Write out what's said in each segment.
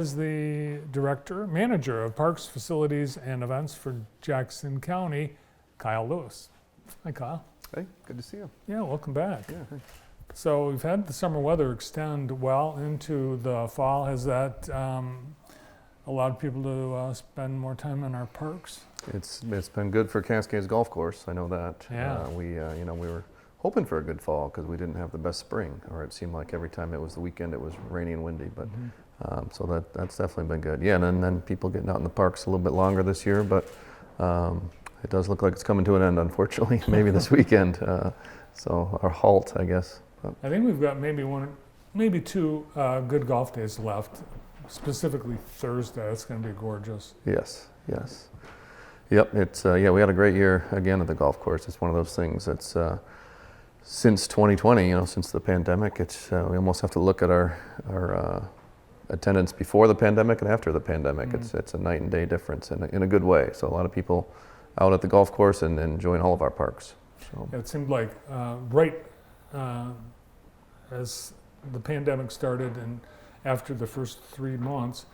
Is the Director, Manager of Parks, Facilities, and Events for Jackson County, Kyle Lewis. Hi, Kyle. Hey, good to see you. Yeah, welcome back. Yeah, hey. So we've had the summer weather extend well into the fall. Has that allowed people to spend more time in our parks? It's been good for Cascades Golf Course. I know that. Yeah. We were hoping for a good fall because we didn't have the best spring, or it seemed like every time it was the weekend it was rainy and windy. But so that's definitely been good. Yeah, and then people getting out in the parks a little bit longer this year, but it does look like it's coming to an end, unfortunately. Maybe this weekend. So our halt, I guess. But I think we've got maybe two good golf days left. Specifically Thursday. It's going to be gorgeous. yes. Yep, it's we had a great year again at the golf course. It's one of those things that's since 2020, since the pandemic, it's we almost have to look at our attendance before the pandemic and after the pandemic. It's a night and day difference in a good way. So a lot of people out at the golf course and enjoying all of our parks. So It seemed like right as the pandemic started and after the first 3 months,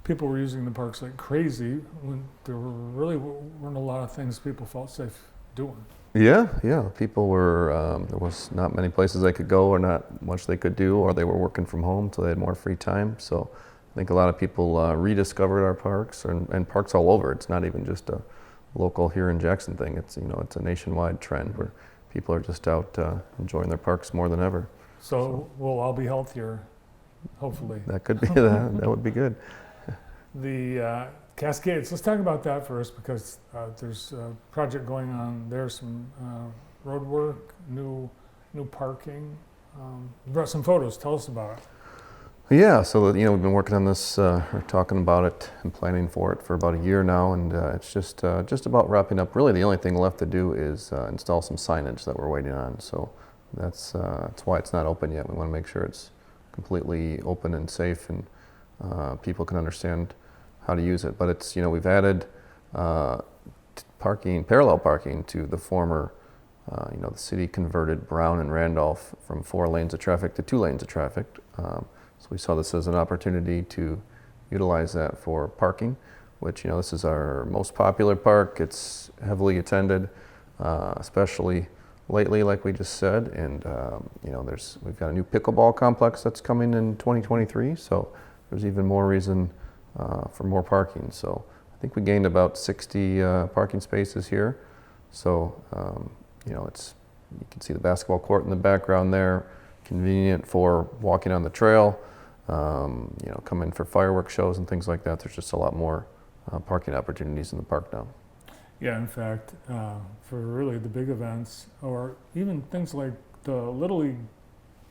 people were using the parks like crazy when there really weren't a lot of things people felt safe doing. yeah, people were there was not many places they could go or not much they could do, or they were working from home so they had more free time. So I think a lot of people rediscovered our parks and parks all over. It's not even just a local here in Jackson thing. It's it's a nationwide trend where people are just out enjoying their parks more than ever. So we'll all be healthier, hopefully. That could be that would be good. The Cascades, let's talk about that first because there's a project going on there, some road work, new parking. You brought some photos, tell us about it. Yeah, so we've been working on this, or talking about it and planning for it for about a year now, and it's just about wrapping up. Really, the only thing left to do is install some signage that we're waiting on. So that's why it's not open yet. We want to make sure it's completely open and safe, and people can understand how to use it. But it's we've added parallel parking to the former. The city converted Brown and Randolph from 4 lanes of traffic to 2 lanes of traffic. So we saw this as an opportunity to utilize that for parking, which, this is our most popular park. It's heavily attended, especially lately, like we just said. And, we've got a new pickleball complex that's coming in 2023. So there's even more reason for more parking. So I think we gained about 60 parking spaces here. So, you can see the basketball court in the background there, convenient for walking on the trail. Come in for fireworks shows and things like that. There's just a lot more parking opportunities in the park now. Yeah, in fact, for really the big events or even things like the Little League,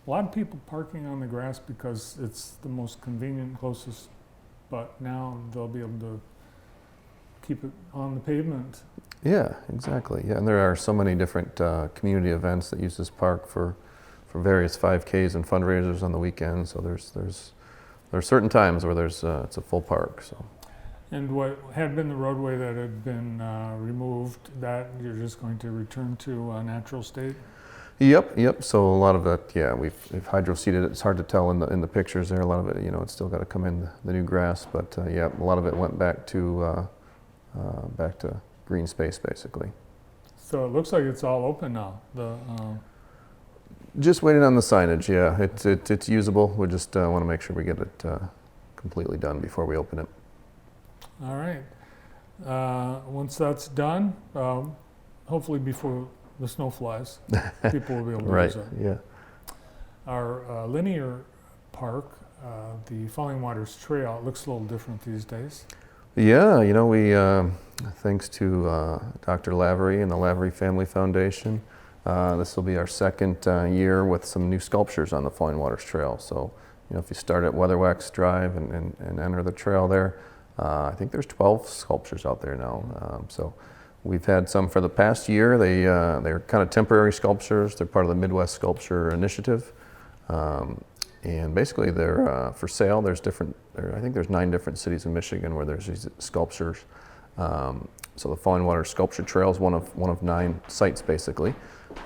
a lot of people parking on the grass because it's the most convenient, closest, but now they'll be able to keep it on the pavement. Yeah, exactly. Yeah, and there are so many different community events that use this park for various 5Ks and fundraisers on the weekend. So there's certain times where it's a full park. So. And what had been the roadway that had been removed, that you're just going to return to a natural state? Yep. So a lot of it, we've hydro-seeded it. It's hard to tell in the pictures there. A lot of it, it's still got to come in the new grass. But a lot of it went back to green space basically. So it looks like it's all open now. Just waiting on the signage. Yeah, it's usable. We just want to make sure we get it completely done before we open it. All right. Once that's done, hopefully before the snow flies, people will be able to Right. use it. Yeah. Our linear park, the Falling Waters Trail, it looks a little different these days. Yeah, we thanks to Dr. Lavery and the Lavery Family Foundation. This will be our second year with some new sculptures on the Falling Waters Trail. So, if you start at Weatherwax Drive and enter the trail there, I think there's 12 sculptures out there now. So we've had some for the past year. They're kind of temporary sculptures. They're part of the Midwest Sculpture Initiative. And basically they're for sale. I think there's 9 different cities in Michigan where there's these sculptures. So the Falling Waters Sculpture Trail is one of 9 sites basically.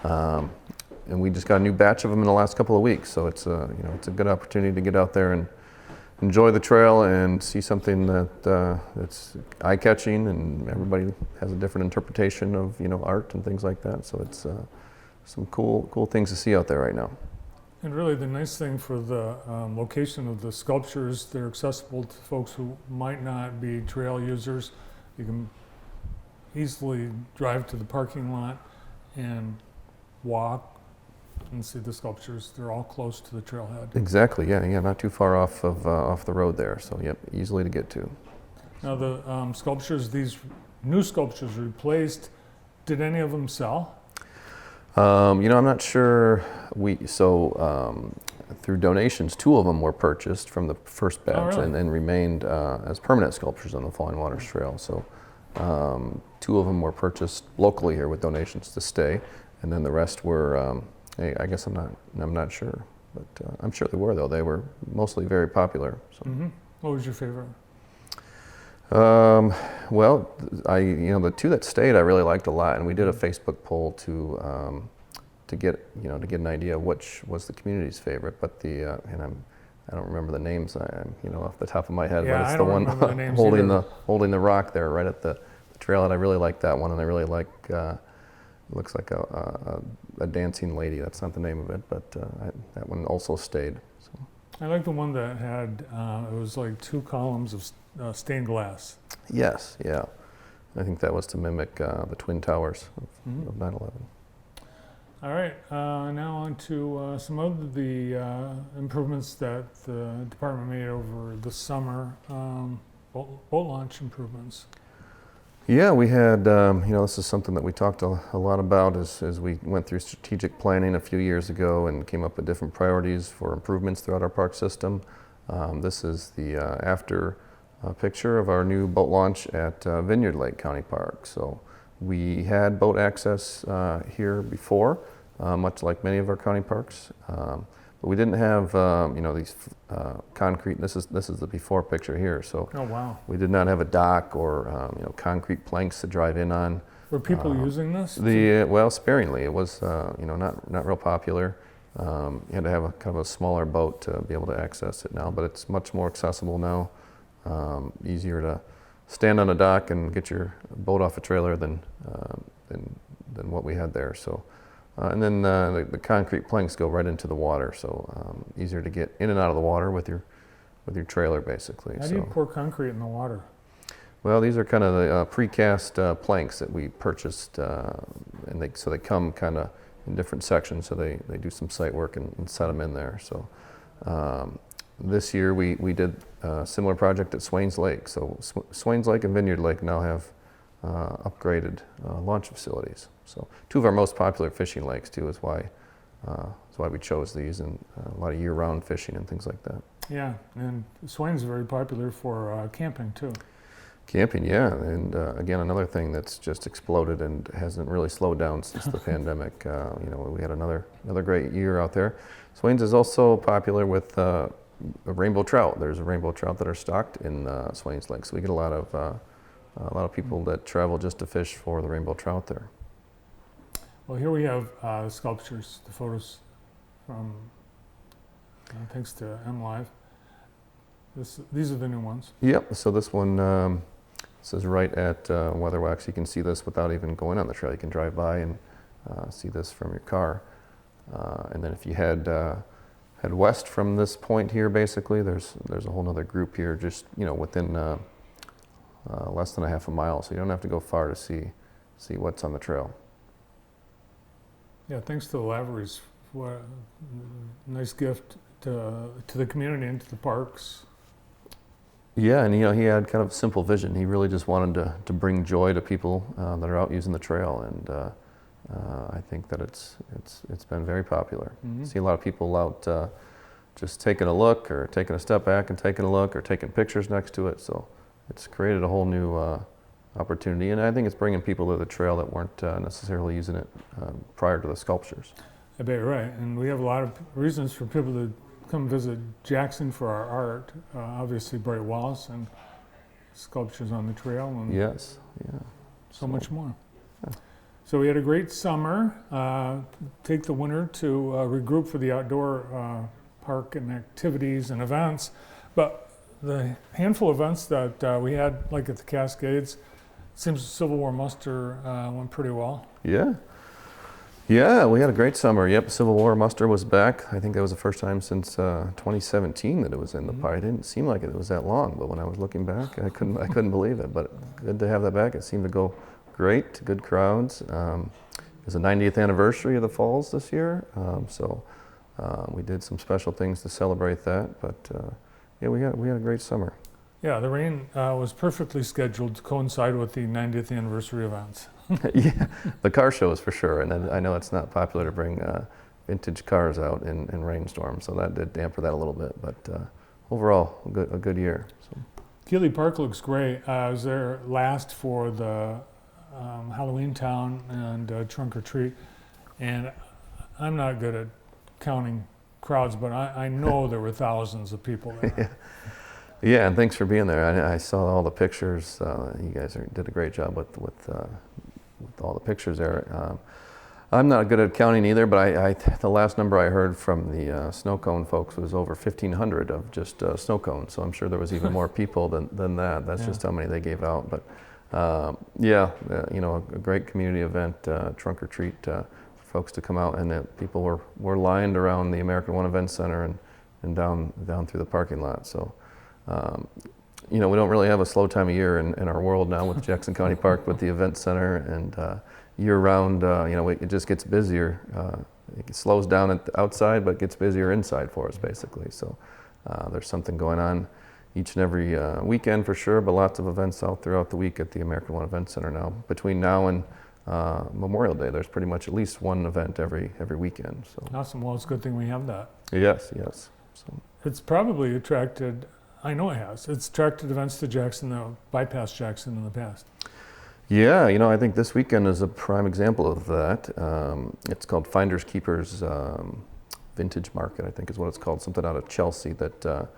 And we just got a new batch of them in the last couple of weeks. So it's a good opportunity to get out there and enjoy the trail and see something that's eye-catching, and everybody has a different interpretation of art and things like that. So it's some cool things to see out there right now. And really the nice thing for the location of the sculptures, they're accessible to folks who might not be trail users. You can easily drive to the parking lot and walk and see the sculptures. They're all close to the trailhead. Exactly, yeah, not too far off the road there. So yep, easily to get to. Now the sculptures, these new sculptures replaced, did any of them sell? I'm not sure. Through donations, 2 of them were purchased from the first batch. Oh, really? and remained as permanent sculptures on the Falling Waters Trail. So 2 of them were purchased locally here with donations to stay, and then the rest were. I guess I'm not sure, but I'm sure they were, though. They were mostly very popular. So. Mm-hmm. What was your favorite? Well, the 2 that stayed I really liked a lot, and we did a Facebook poll to get an idea of which was the community's favorite. But I don't remember the names off the top of my head, Yeah, but it's I the don't one remember the names holding the rock there right at the trailhead. I really like that one, and I really like it looks like a dancing lady. That's not the name of it, but that one also stayed. So. I like the one that had, it was like 2 columns of stained glass. Yes, yeah. I think that was to mimic the Twin Towers of 9/11. All right, now on to some of the improvements that the department made over the summer, boat launch improvements. Yeah, we had, this is something that we talked a lot about as we went through strategic planning a few years ago and came up with different priorities for improvements throughout our park system. This is the after picture of our new boat launch at Vineyard Lake County Park. So we had boat access here before, much like many of our county parks. But we didn't have, these concrete. This is the before picture here. So Oh, wow. we did not have a dock or concrete planks to drive in on. Were people using this? Well, sparingly. It was not real popular. You had to have a kind of a smaller boat to be able to access it now, but it's much more accessible now. Easier to stand on a dock and get your boat off a trailer than what we had there. So. And then the concrete planks go right into the water, so easier to get in and out of the water with your trailer, basically. How do you pour concrete in the water? Well, these are kind of the precast planks that we purchased, and they come kind of in different sections. So they do some site work and set them in there. So this year we did a similar project at Swains Lake. So Swains Lake and Vineyard Lake now have upgraded launch facilities. So 2 of our most popular fishing lakes too is why we chose these, and a lot of year-round fishing and things like that. Yeah, and Swain's very popular for camping too. Camping, yeah, and again, another thing that's just exploded and hasn't really slowed down since the pandemic. We had another great year out there. Swains is also popular with a rainbow trout. There's a rainbow trout that are stocked in Swains Lake, so we get a lot of people that travel just to fish for the rainbow trout there. Well, here we have sculptures, the photos from, thanks to MLive. These are the new ones. Yep, so this one says right at Weatherwax. You can see this without even going on the trail. You can drive by and see this from your car. And then if you head west from this point here, basically, there's a whole other group here just, within less than a half a mile. So you don't have to go far to see what's on the trail. Yeah, thanks to the Laverys for a nice gift to the community and to the parks. Yeah, and he had kind of a simple vision. He really just wanted to bring joy to people that are out using the trail, and I think that it's been very popular. Mm-hmm. See a lot of people out just taking a look, or taking a step back and taking a look, or taking pictures next to it. So it's created a whole new opportunity, and I think it's bringing people to the trail that weren't necessarily using it prior to the sculptures. I bet you're right, and we have a lot of reasons for people to come visit Jackson for our art. Obviously, bright walls and sculptures on the trail, and Yes, yeah. so much more. Yeah. So we had a great summer. Take the winter to regroup for the outdoor park and activities and events. But the handful of events that we had, like at the Cascades, seems the Civil War muster went pretty well. Yeah. Yeah, we had a great summer. Yep, Civil War muster was back. I think that was the first time since 2017 that it was in the park. It didn't seem like it was that long, but when I was looking back, I couldn't believe it. But good to have that back. It seemed to go great, good crowds. It was the 90th anniversary of the falls this year, so we did some special things to celebrate that. But yeah, we had a great summer. Yeah, the rain was perfectly scheduled to coincide with the 90th anniversary events. Yeah, the car shows for sure, and I know it's not popular to bring vintage cars out in rainstorms, so that did damper that a little bit. But overall, a good year. So. Keeley Park looks great. I was there last for the Halloween Town and Trunk or Treat, and I'm not good at counting crowds, but I know there were thousands of people there. Yeah. Yeah, and thanks for being there. I saw all the pictures. You guys did a great job with all the pictures there. I'm not good at counting either, but the last number I heard from the snow cone folks was over 1,500 of just snow cones. So I'm sure there was even more people than that. That's just how many they gave out. But yeah, you know, a great community event, trunk or treat for folks to come out, and people were lined around the American One Event Center and down through the parking lot. So. You know, we don't really have a slow time of year in our world now with Jackson County Park, with the event center, and year-round, you know, it just gets busier. It slows down outside, but gets busier inside for us, basically. So there's something going on each and every weekend for sure, but lots of events out throughout the week at the American One Event Center now. Between now and Memorial Day, there's pretty much at least one event every weekend. So. Awesome. Well, it's a good thing we have that. Yes. So. It's probably attracted, I know it has, it's attracted events to Jackson that bypassed Jackson in the past. Yeah, you know, I think this weekend is a prime example of that. It's called Finders Keepers Vintage Market, I think is what it's called, something out of Chelsea. That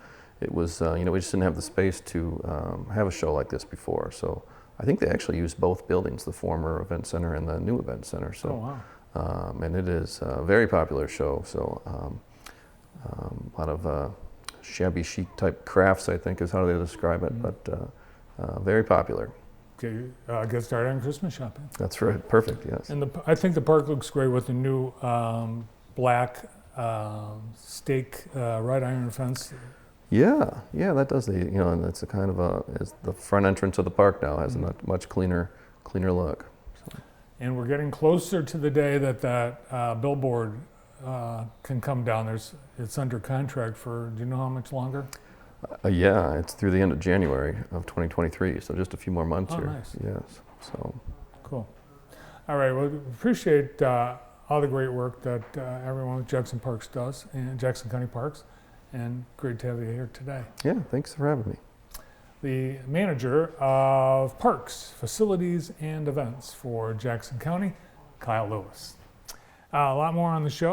it was, you know, we just didn't have the space to have a show like this before. So I think they actually used both buildings, the former event center and the new event center. So, wow. And it is a very popular show. So a lot of shabby chic type crafts, I think is how they describe it, but very popular. Okay, get started on Christmas shopping. That's right, perfect, yes. And I think the park looks great with the new black stake wrought iron fence. Yeah, that does you know, and it's a kind of is the front entrance of the park now has a much cleaner look. So. And we're getting closer to the day that billboard can come down. It's under contract for, do you know how much longer? Yeah, it's through the end of January of 2023, so just a few more months here. Nice. Yes, so. Cool. All right, well, appreciate all the great work that everyone with Jackson Parks does, and Jackson County Parks, and great to have you here today. Yeah, thanks for having me. The manager of Parks, Facilities, and Events for Jackson County, Kyle Lewis. A lot more on the show.